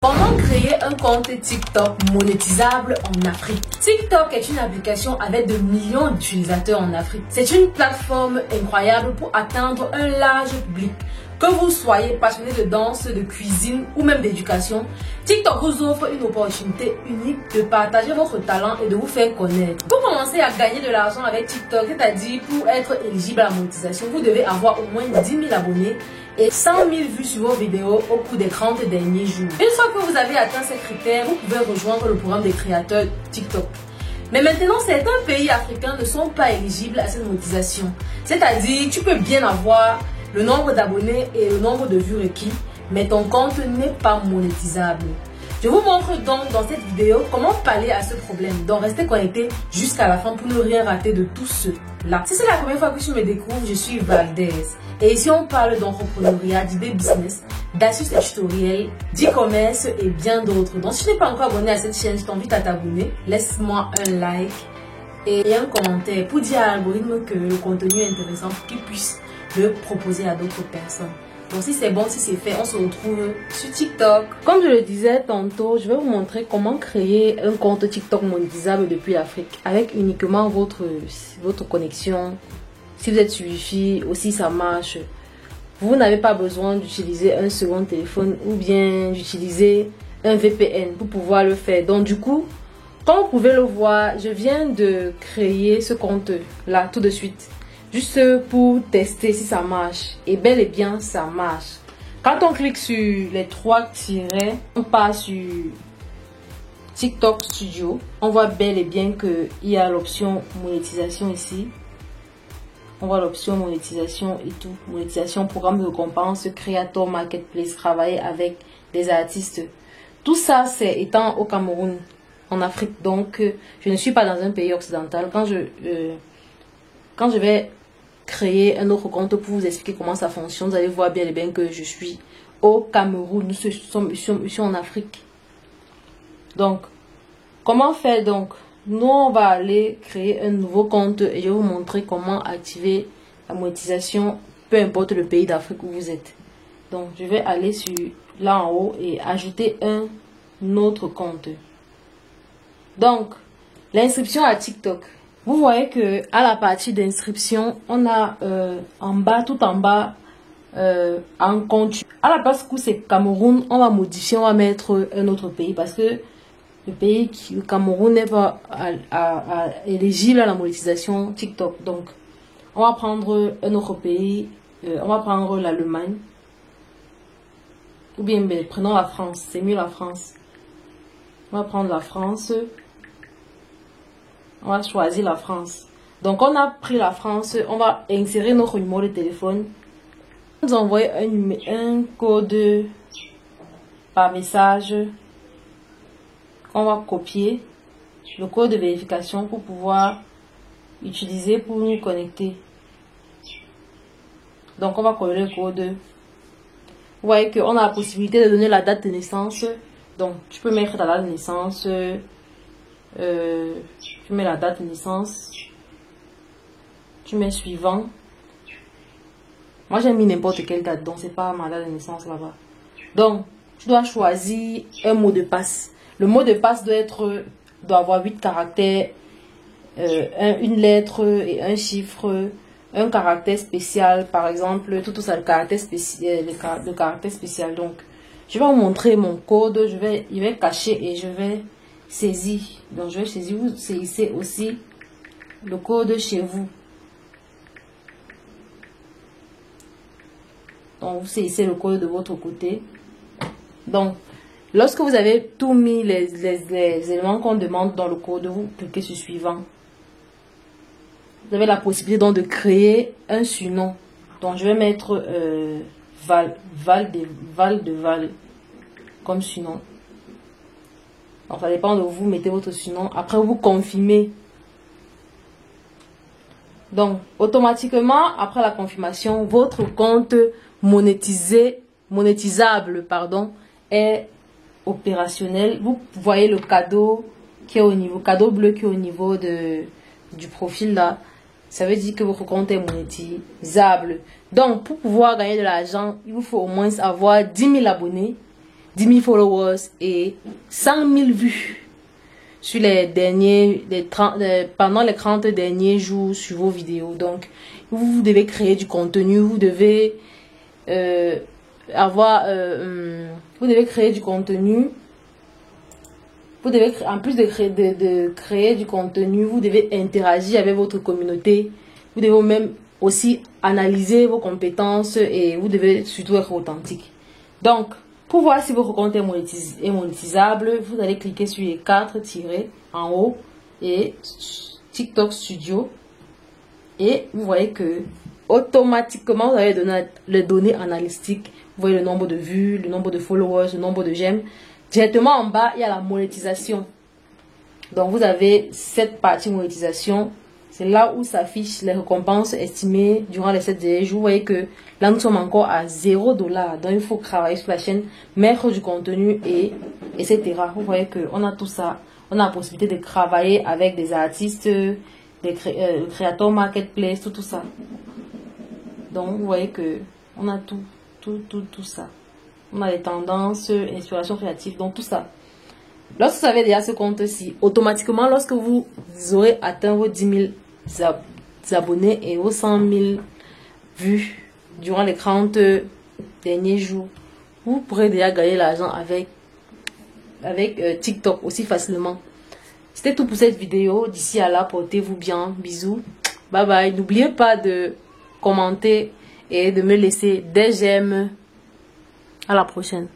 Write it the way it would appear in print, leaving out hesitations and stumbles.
Comment créer un compte TikTok monétisable en Afrique? TikTok est une application avec de millions d'utilisateurs en Afrique. C'est une plateforme incroyable pour atteindre un large public. Que vous soyez passionné de danse, de cuisine ou même d'éducation, TikTok vous offre une opportunité unique de partager votre talent et de vous faire connaître. Pour commencer à gagner de l'argent avec TikTok, c'est-à-dire pour être éligible à la monétisation, vous devez avoir au moins 10 000 abonnés et 100 000 vues sur vos vidéos au cours des 30 derniers jours. Une fois que vous avez atteint ces critères, vous pouvez rejoindre le programme des créateurs TikTok. Mais maintenant, certains pays africains ne sont pas éligibles à cette monétisation. C'est-à-dire, tu peux bien avoir le nombre d'abonnés et le nombre de vues requis, mais ton compte n'est pas monétisable. Je vous montre donc dans cette vidéo comment pallier à ce problème. Donc restez connectés jusqu'à la fin pour ne rien rater de tout cela. Si c'est la première fois que tu me découvres, je suis Valdez. Et ici on parle d'entrepreneuriat, d'idées business, d'astuces et tutoriels, d'e-commerce et bien d'autres. Donc si tu n'es pas encore abonné à cette chaîne, je t'invite à t'abonner. Laisse-moi un like et un commentaire pour dire à l'algorithme que le contenu est intéressant pour qu'il puisse le proposer à d'autres personnes. Donc si c'est bon, si c'est fait, on se retrouve sur TikTok. Comme je le disais tantôt, je vais vous montrer comment créer un compte TikTok monétisable depuis l'Afrique avec uniquement votre connexion. Si vous êtes sur Wi-Fi, aussi ça marche. Vous n'avez pas besoin d'utiliser un second téléphone ou bien d'utiliser un VPN pour pouvoir le faire. Donc du coup, comme vous pouvez le voir, je viens de créer ce compte là tout de suite. Juste pour tester si ça marche. Et bel et bien, ça marche. Quand on clique sur les trois tirets, on passe sur TikTok Studio. On voit bel et bien qu'il y a l'option monétisation ici. On voit l'option monétisation et tout. Monétisation, programme de récompense, créateur, marketplace, travailler avec des artistes. Tout ça, c'est étant au Cameroun, en Afrique. Donc, je ne suis pas dans un pays occidental. Quand je vais créer un autre compte pour vous expliquer comment ça fonctionne, vous allez voir bien et bien que je suis au Cameroun. Nous sommes ici en Afrique. Donc, comment faire donc? Nous, on va aller créer un nouveau compte et je vais vous montrer comment activer la monétisation, peu importe le pays d'Afrique où vous êtes. Donc, je vais aller sur là en haut et ajouter un autre compte. Donc, l'inscription à TikTok. Vous voyez que à la partie d'inscription, on a en bas, tout en bas, en compte. À la place où c'est Cameroun, on va modifier, on va mettre un autre pays parce que le Cameroun n'est pas éligible à la monétisation TikTok. Donc, on va prendre un autre pays, on va prendre l'Allemagne. Ou bien, prenons la France, c'est mieux la France. On va prendre la France. On va choisir la France. Donc, on a pris la France. On va insérer notre numéro de téléphone. On nous envoie un code par message. On va copier le code de vérification pour pouvoir utiliser pour nous connecter. Donc, on va coller le code. Vous voyez qu'on a la possibilité de donner la date de naissance. Donc, tu peux mettre ta date de naissance. Tu mets la date de naissance, tu mets suivant. Moi j'ai mis n'importe quelle date, donc c'est pas ma date de naissance là-bas. Donc tu dois choisir un mot de passe. Le mot de passe doit avoir 8 caractères, une lettre et un chiffre, un caractère spécial, par exemple, tout ça, le caractère spécial, le caractère spécial. Donc je vais vous montrer mon code, il va être caché et je vais saisir. Donc je vais saisir, vous saisissez aussi le code chez vous. Donc vous saisissez le code de votre côté. Donc lorsque vous avez tout mis les éléments qu'on demande dans le code, vous cliquez sur suivant. Vous avez la possibilité donc de créer un surnom. Donc je vais mettre Val comme surnom. Donc, ça dépend de vous, mettez votre surnom. Après, vous confirmez. Donc, automatiquement, après la confirmation, votre compte monétisable, est opérationnel. Vous voyez le cadeau qui est au niveau, cadeau bleu qui est au niveau du profil là. Ça veut dire que votre compte est monétisable. Donc, pour pouvoir gagner de l'argent, il vous faut au moins avoir 10 000 abonnés 10 000 followers et 100 000 vues sur pendant les 30 derniers jours sur vos vidéos. Donc, vous devez créer du contenu, vous devez vous devez créer du contenu. Vous devez, en plus de créer du contenu, vous devez interagir avec votre communauté. Vous devez même aussi analyser vos compétences et vous devez surtout être authentique. Donc, pour voir si votre compte est monétisable, vous allez cliquer sur les 4 tirés en haut et TikTok Studio. Et vous voyez que automatiquement, vous avez les données analytiques. Vous voyez le nombre de vues, le nombre de followers, le nombre de j'aime. Directement en bas, il y a la monétisation. Donc, vous avez cette partie monétisation. C'est là où s'affichent les récompenses estimées durant les 7 derniers jours. Vous voyez que là, nous sommes encore à 0 $. Donc, il faut travailler sur la chaîne, mettre du contenu etc. Vous voyez qu'on a tout ça. On a la possibilité de travailler avec des artistes, des créateurs marketplace, tout ça. Donc, vous voyez que on a tout ça. On a les tendances, inspiration créative, donc tout ça. Lorsque vous avez déjà ce compte-ci, automatiquement, lorsque vous aurez atteint vos 10 000 abonnés et vos 100 000 vues durant les 30 derniers jours, vous pourrez déjà gagner l'argent avec TikTok aussi facilement. C'était tout pour cette vidéo. D'ici à là, portez-vous bien. Bisous. Bye bye. N'oubliez pas de commenter et de me laisser des j'aime. À la prochaine.